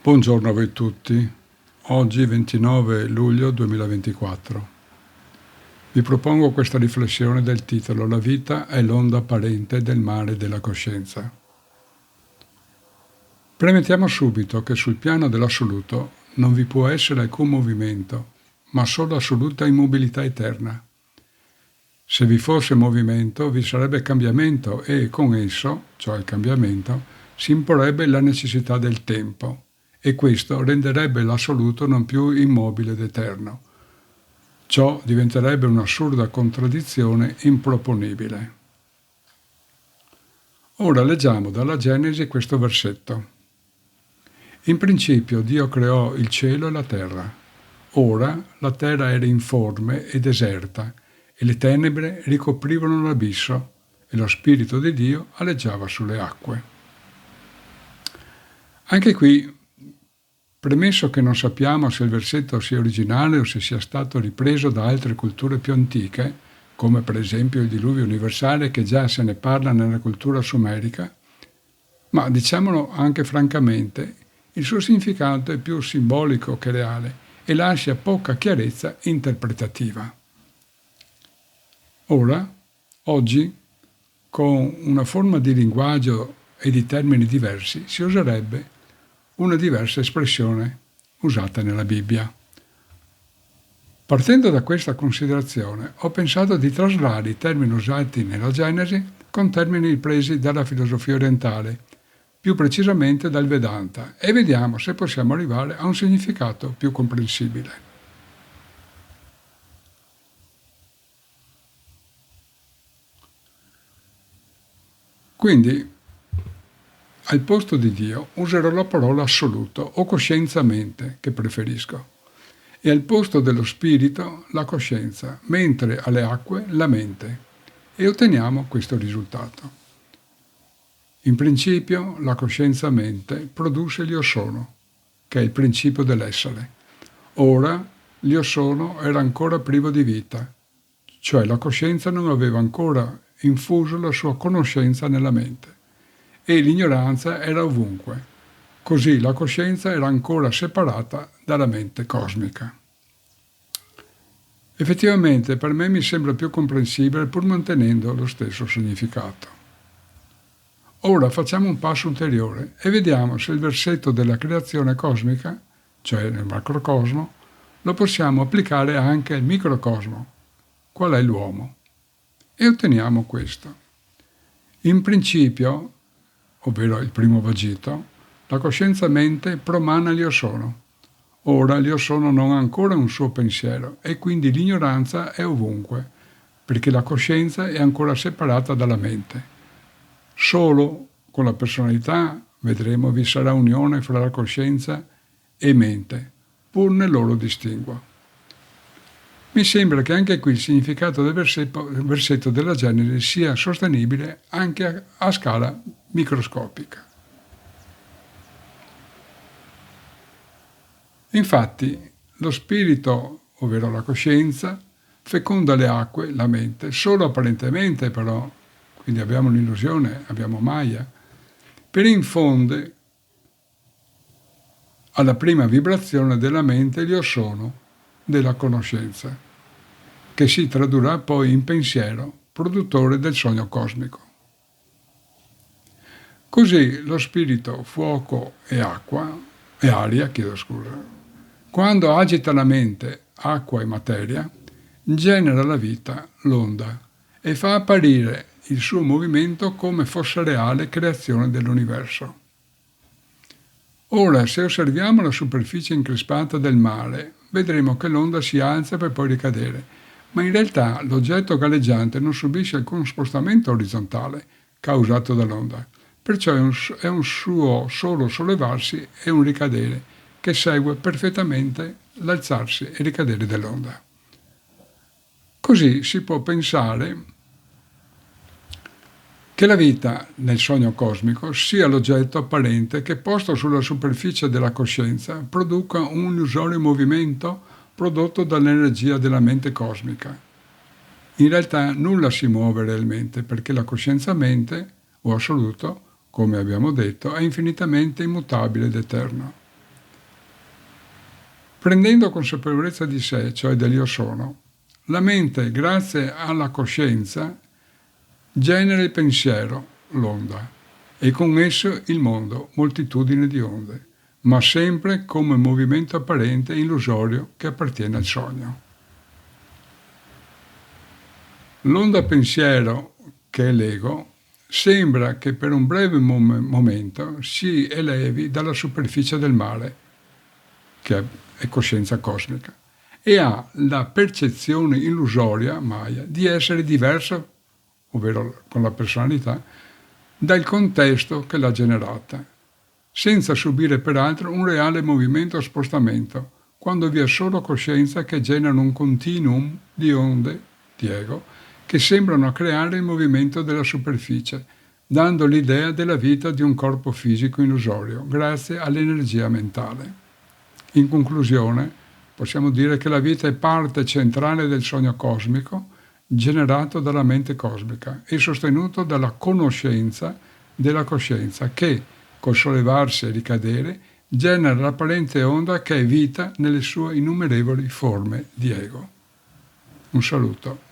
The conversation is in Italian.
Buongiorno a voi tutti. Oggi 29 luglio 2024. Vi propongo questa riflessione del titolo La vita è l'onda apparente del mare della coscienza. Premettiamo subito che sul piano dell'assoluto non vi può essere alcun movimento, ma solo assoluta immobilità eterna. Se vi fosse movimento, vi sarebbe cambiamento e con esso, cioè il cambiamento, si imporrebbe la necessità del tempo. E questo renderebbe l'assoluto non più immobile ed eterno. Ciò diventerebbe un'assurda contraddizione improponibile. Ora leggiamo dalla Genesi questo versetto. In principio Dio creò il cielo e la terra. Ora la terra era informe e deserta, e le tenebre ricoprivano l'abisso, e lo Spirito di Dio aleggiava sulle acque. Anche qui, premesso che non sappiamo se il versetto sia originale o se sia stato ripreso da altre culture più antiche, come per esempio il diluvio universale che già se ne parla nella cultura sumerica, ma diciamolo anche francamente, il suo significato è più simbolico che reale e lascia poca chiarezza interpretativa. Ora, oggi, con una forma di linguaggio e di termini diversi, si userebbe una diversa espressione usata nella Bibbia. Partendo da questa considerazione, ho pensato di traslare i termini usati nella Genesi con termini presi dalla filosofia orientale, più precisamente dal Vedanta, e vediamo se possiamo arrivare a un significato più comprensibile. Quindi, al posto di Dio userò la parola assoluto o coscienza-mente, che preferisco, e al posto dello spirito la coscienza, mentre alle acque la mente, e otteniamo questo risultato. In principio la coscienza-mente produce l'io sono, che è il principio dell'essere. Ora l'io sono era ancora privo di vita, cioè la coscienza non aveva ancora infuso la sua conoscenza nella mente. E l'ignoranza era ovunque. Così la coscienza era ancora separata dalla mente cosmica. Effettivamente per me mi sembra più comprensibile pur mantenendo lo stesso significato. Ora facciamo un passo ulteriore e vediamo se il versetto della creazione cosmica, cioè nel macrocosmo, lo possiamo applicare anche al microcosmo, qual è l'uomo. E otteniamo questo. In principio, ovvero il primo vagito, la coscienza-mente promana l'io sono. Ora l'io sono non ha ancora un suo pensiero e quindi l'ignoranza è ovunque, perché la coscienza è ancora separata dalla mente. Solo con la personalità, vedremo, vi sarà unione fra la coscienza e mente, pur nel loro distinguo. Mi sembra che anche qui il significato del versetto della Genesi sia sostenibile anche a scala microscopica. Infatti, lo spirito, ovvero la coscienza, feconda le acque, la mente, solo apparentemente però, quindi abbiamo un'illusione, abbiamo Maya, per infonde alla prima vibrazione della mente l'io sono della conoscenza, che si tradurrà poi in pensiero, produttore del sogno cosmico. Così lo spirito, fuoco e aria, quando agita la mente, acqua e materia, genera la vita, l'onda, e fa apparire il suo movimento come fosse reale creazione dell'universo. Ora, se osserviamo la superficie increspata del mare, vedremo che l'onda si alza per poi ricadere, ma in realtà l'oggetto galleggiante non subisce alcun spostamento orizzontale causato dall'onda, perciò è un suo solo sollevarsi e un ricadere che segue perfettamente l'alzarsi e ricadere dell'onda. Così si può pensare che la vita nel sogno cosmico sia l'oggetto apparente che, posto sulla superficie della coscienza, produca un illusorio movimento prodotto dall'energia della mente cosmica. In realtà nulla si muove realmente perché la coscienza-mente, o assoluto, come abbiamo detto, è infinitamente immutabile ed eterno. Prendendo consapevolezza di sé, cioè dell'io sono, la mente, grazie alla coscienza, genera il pensiero, l'onda, e con esso il mondo, moltitudine di onde, ma sempre come movimento apparente e illusorio che appartiene al sogno. L'onda pensiero, che è l'ego, sembra che per un breve momento si elevi dalla superficie del mare, che è coscienza cosmica, e ha la percezione illusoria, maya, di essere diversa, ovvero con la personalità, dal contesto che l'ha generata, senza subire peraltro un reale movimento o spostamento, quando vi è solo coscienza che genera un continuum di onde, di ego, che sembrano creare il movimento della superficie, dando l'idea della vita di un corpo fisico illusorio, grazie all'energia mentale. In conclusione, possiamo dire che la vita è parte centrale del sogno cosmico, generato dalla mente cosmica e sostenuto dalla conoscenza della coscienza che, col sollevarsi e ricadere, genera l'apparente onda che è vita nelle sue innumerevoli forme di ego. Un saluto.